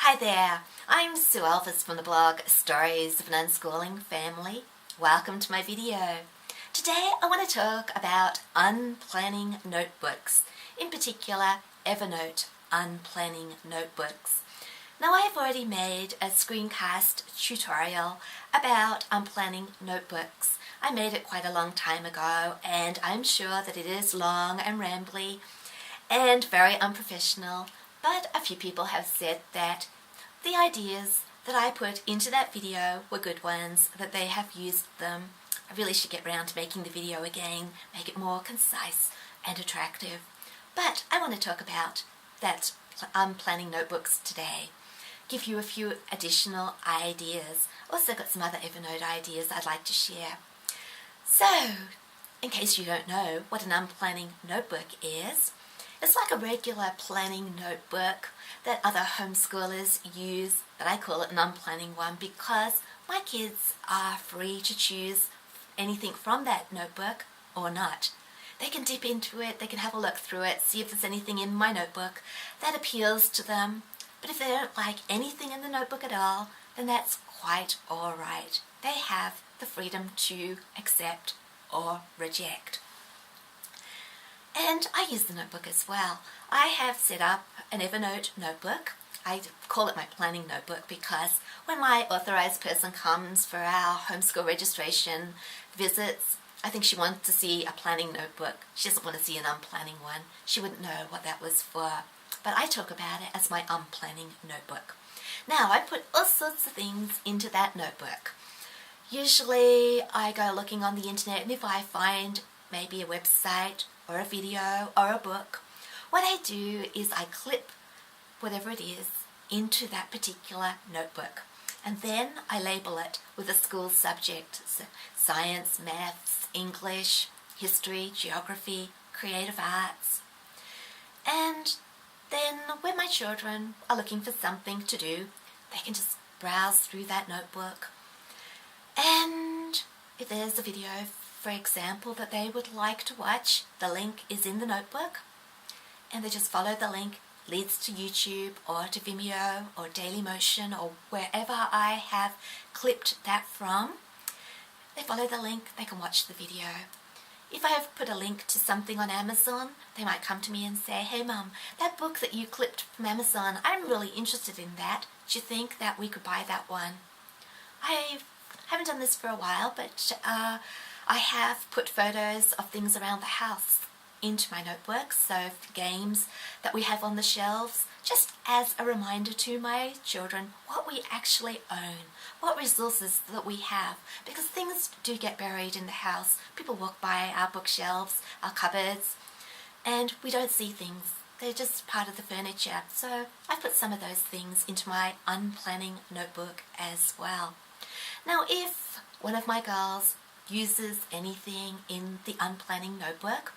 Hi there, I'm Sue Elvis from the blog Stories of an Unschooling Family. Welcome to my video. Today I want to talk about unplanning notebooks, in particular Evernote unplanning notebooks. Now I've already made a screencast tutorial about unplanning notebooks. I made it quite a long time ago and I'm sure that it is long and rambly and very unprofessional, but a few people have said that the ideas that I put into that video were good ones, that they have used them. I really should get around to making the video again, make it more concise and attractive. But I want to talk about that planning notebooks today, give you a few additional ideas. Also got some other Evernote ideas I'd like to share. So, in case you don't know what an unplanning notebook is, it's like a regular planning notebook that other homeschoolers use, but I call it an unplanning one because my kids are free to choose anything from that notebook or not. They can dip into it, they can have a look through it, see if there's anything in my notebook that appeals to them. But if they don't like anything in the notebook at all, then that's quite alright. They have the freedom to accept or reject. And I use the notebook as well. I have set up an Evernote notebook. I call it my planning notebook because when my authorized person comes for our homeschool registration visits, I think she wants to see a planning notebook. She doesn't want to see an unplanning one. She wouldn't know what that was for. But I talk about it as my unplanning notebook. Now, I put all sorts of things into that notebook. Usually I go looking on the internet, and if I find maybe a website or a video or a book, what I do is I clip whatever it is into that particular notebook, and then I label it with a school subject: so science, maths, English, history, geography, creative arts. And then when my children are looking for something to do, they can just browse through that notebook, and if there's a video, for example, that they would like to watch, the link is in the notebook, and they just follow the link. Leads to YouTube or to Vimeo or Dailymotion or wherever I have clipped that from. They follow the link, they can watch the video. If I have put a link to something on Amazon, they might come to me and say, "Hey Mum, that book that you clipped from Amazon, I'm really interested in that. Do you think that we could buy that one?" I haven't done this for a while, but I have put photos of things around the house into my notebook, so games that we have on the shelves, just as a reminder to my children what we actually own, what resources that we have, because things do get buried in the house. People walk by our bookshelves, our cupboards, and we don't see things. They're just part of the furniture. So I put some of those things into my unplanning notebook as well. Now, if one of my girls uses anything in the unplanning notebook,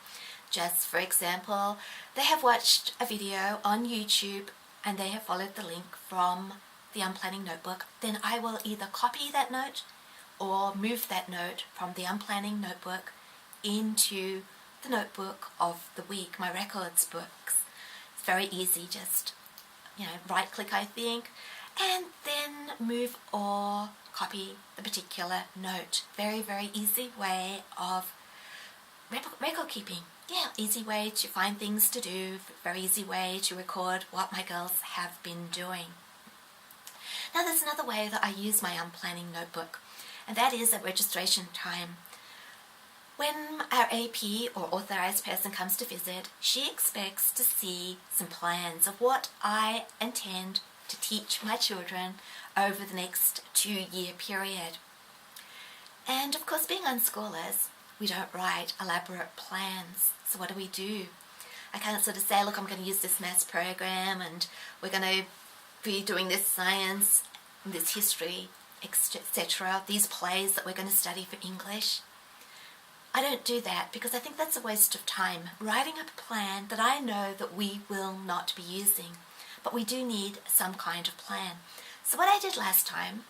just for example, they have watched a video on YouTube and they have followed the link from the unplanning notebook, then I will either copy that note or move that note from the unplanning notebook into the notebook of the week, my records books. It's very easy, just right click, I think, and then move or copy the particular note. Very, very easy way of record keeping. Yeah, easy way to find things to do, very easy way to record what my girls have been doing. Now there's another way that I use my unplanning notebook, and that is at registration time. When our AP or authorized person comes to visit, she expects to see some plans of what I intend to teach my children over the next 2-year period. And of course, being unschoolers, we don't write elaborate plans. So what do? I can't sort of say, look, I'm going to use this maths program and we're going to be doing this science, this history, etc., these plays that we're going to study for English. I don't do that because I think that's a waste of time, writing up a plan that I know that we will not be using. But we do need some kind of plan. So what I did last time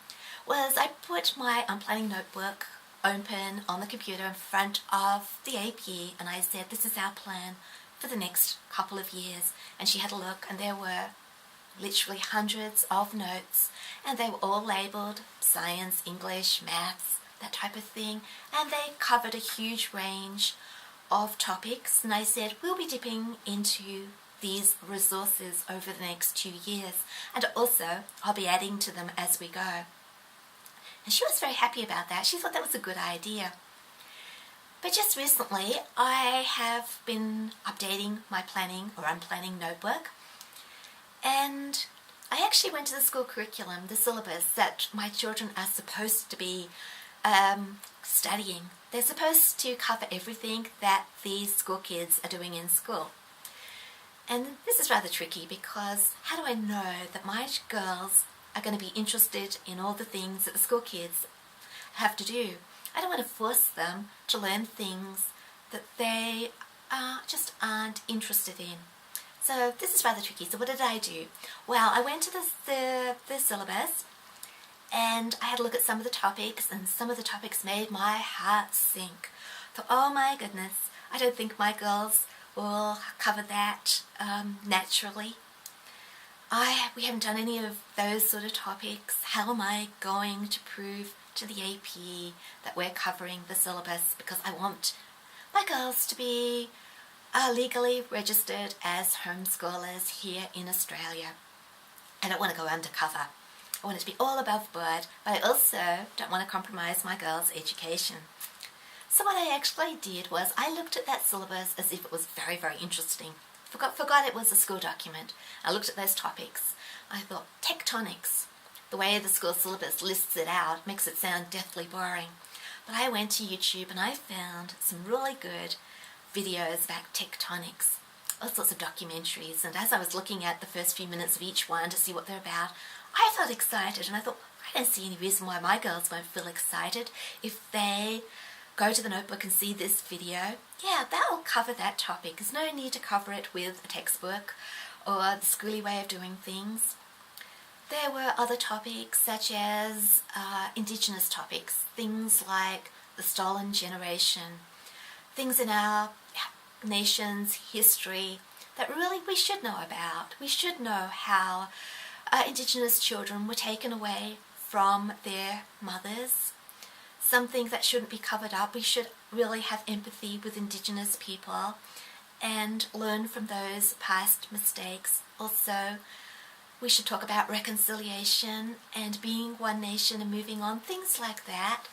was I put my unplanning notebook open on the computer in front of the AP, and I said, this is our plan for the next couple of years. And she had a look, and there were literally hundreds of notes, and they were all labelled science, English, maths, that type of thing, and they covered a huge range of topics. And I said, we'll be dipping into these resources over the next 2 years, and also I'll be adding to them as we go. And she was very happy about that. She thought that was a good idea. But just recently, I have been updating my planning or unplanning notebook, and I actually went to the school curriculum, the syllabus that my children are supposed to be studying. They're supposed to cover everything that these school kids are doing in school. And this is rather tricky, because how do I know that my girls are going to be interested in all the things that the school kids have to do? I don't want to force them to learn things that they just aren't interested in. So this is rather tricky. So what did I do? Well, I went to the syllabus, and I had a look at some of the topics, and some of the topics made my heart sink. I thought, oh my goodness, I don't think my girls will cover that naturally. We haven't done any of those sort of topics. How am I going to prove to the AP that we're covering the syllabus? Because I want my girls to be legally registered as homeschoolers here in Australia. I don't want to go undercover. I want it to be all above board, but I also don't want to compromise my girls' education. So what I actually did was I looked at that syllabus as if it was very, very interesting. Forgot it was a school document. I looked at those topics. I thought, tectonics. The way the school syllabus lists it out makes it sound deathly boring. But I went to YouTube and I found some really good videos about tectonics, all sorts of documentaries. And as I was looking at the first few minutes of each one to see what they're about, I felt excited, and I thought, I don't see any reason why my girls won't feel excited if they go to the notebook and see this video. Yeah, that'll cover that topic. There's no need to cover it with a textbook or the schooly way of doing things. There were other topics such as Indigenous topics, things like the stolen generation, things in our nation's history that really we should know about. We should know how Indigenous children were taken away from their mothers, something that shouldn't be covered up. We should really have empathy with Indigenous people and learn from those past mistakes. Also, we should talk about reconciliation and being one nation and moving on, things like that.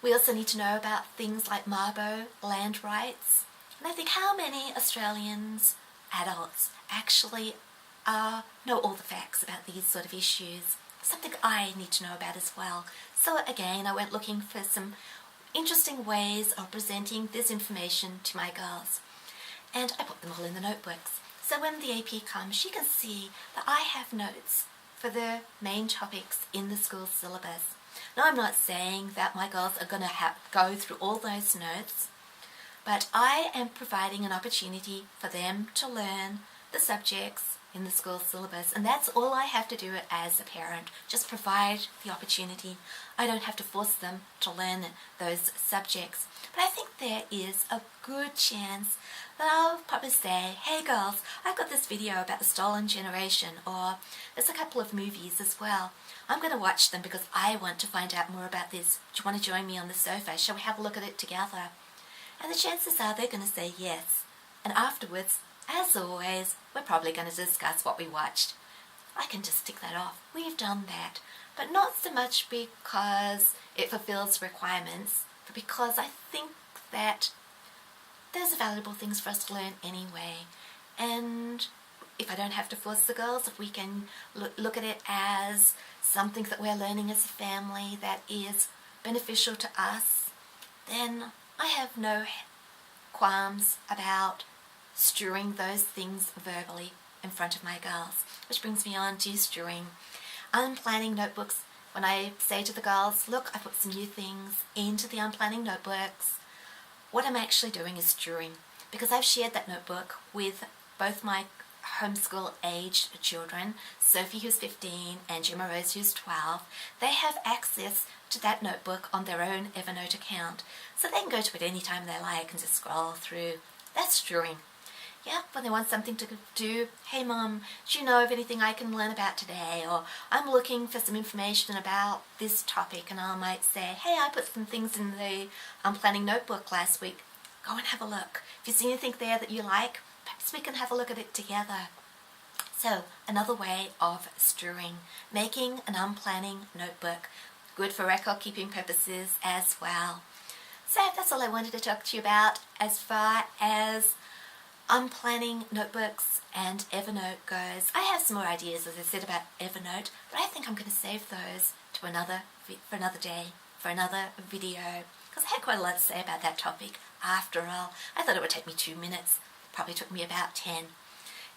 We also need to know about things like Mabo land rights. And I think, how many Australians, adults, actually know all the facts about these sort of issues? Something I need to know about as well. So again, I went looking for some interesting ways of presenting this information to my girls. And I put them all in the notebooks. So when the AP comes, she can see that I have notes for the main topics in the school syllabus. Now, I'm not saying that my girls are going to go through all those notes, but I am providing an opportunity for them to learn the subjects in the school syllabus, and that's all I have to do as a parent, just provide the opportunity. I don't have to force them to learn those subjects. But I think there is a good chance that I'll probably say, hey girls, I've got this video about the stolen generation, or there's a couple of movies as well. I'm going to watch them because I want to find out more about this. Do you want to join me on the sofa? Shall we have a look at it together? And the chances are they're going to say yes. And afterwards, as always, we're probably going to discuss what we watched. I can just tick that off. We've done that. But not so much because it fulfills requirements, but because I think that those are valuable things for us to learn anyway. And if I don't have to force the girls, if we can look at it as something that we're learning as a family that is beneficial to us, then I have no qualms about strewing those things verbally in front of my girls. Which brings me on to strewing. Unplanning notebooks. When I say to the girls, look, I put some new things into the unplanning notebooks, what I'm actually doing is strewing. Because I've shared that notebook with both my homeschool aged children, Sophie who's 15 and Gemma Rose who's 12. They have access to that notebook on their own Evernote account. So they can go to it anytime they like and just scroll through. That's strewing. Yeah, when they want something to do. Hey Mum, do you know of anything I can learn about today? Or I'm looking for some information about this topic, and I might say, hey, I put some things in the Unplanning notebook last week. Go and have a look. If you see anything there that you like, perhaps we can have a look at it together. So, another way of strewing, making an unplanning notebook, good for record keeping purposes as well. So that's all I wanted to talk to you about as far as unplanning notebooks and Evernote goes. I have some more ideas, as I said, about Evernote, but I think I'm going to save those to for another day, for another video, because I had quite a lot to say about that topic. After all, I thought it would take me 2 minutes. Probably took me about 10.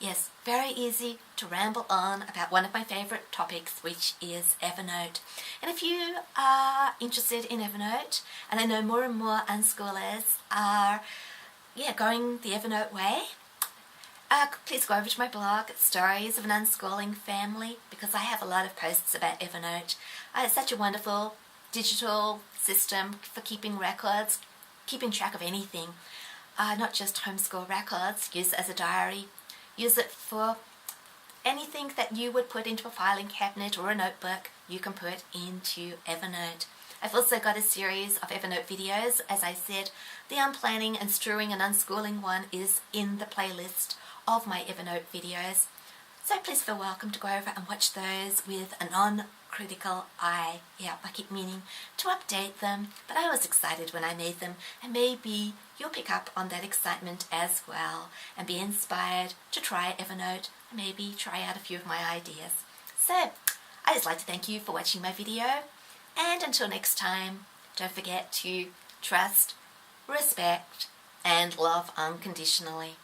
Yes, very easy to ramble on about one of my favourite topics, which is Evernote. And if you are interested in Evernote, and I know more and more unschoolers are going the Evernote way, please go over to my blog, Stories of an Unschooling Family, because I have a lot of posts about Evernote. It's such a wonderful digital system for keeping records, keeping track of anything, not just homeschool records. Use it as a diary. Use it for anything that you would put into a filing cabinet or a notebook, you can put into Evernote. I've also got a series of Evernote videos. As I said, the Unplanning and Strewing and Unschooling one is in the playlist of my Evernote videos. So please feel welcome to go over and watch those with a non-critical eye. Yeah, I keep meaning to update them, but I was excited when I made them, and maybe you'll pick up on that excitement as well and be inspired to try Evernote and maybe try out a few of my ideas. So, I just like to thank you for watching my video, and until next time, don't forget to trust, respect, and love unconditionally.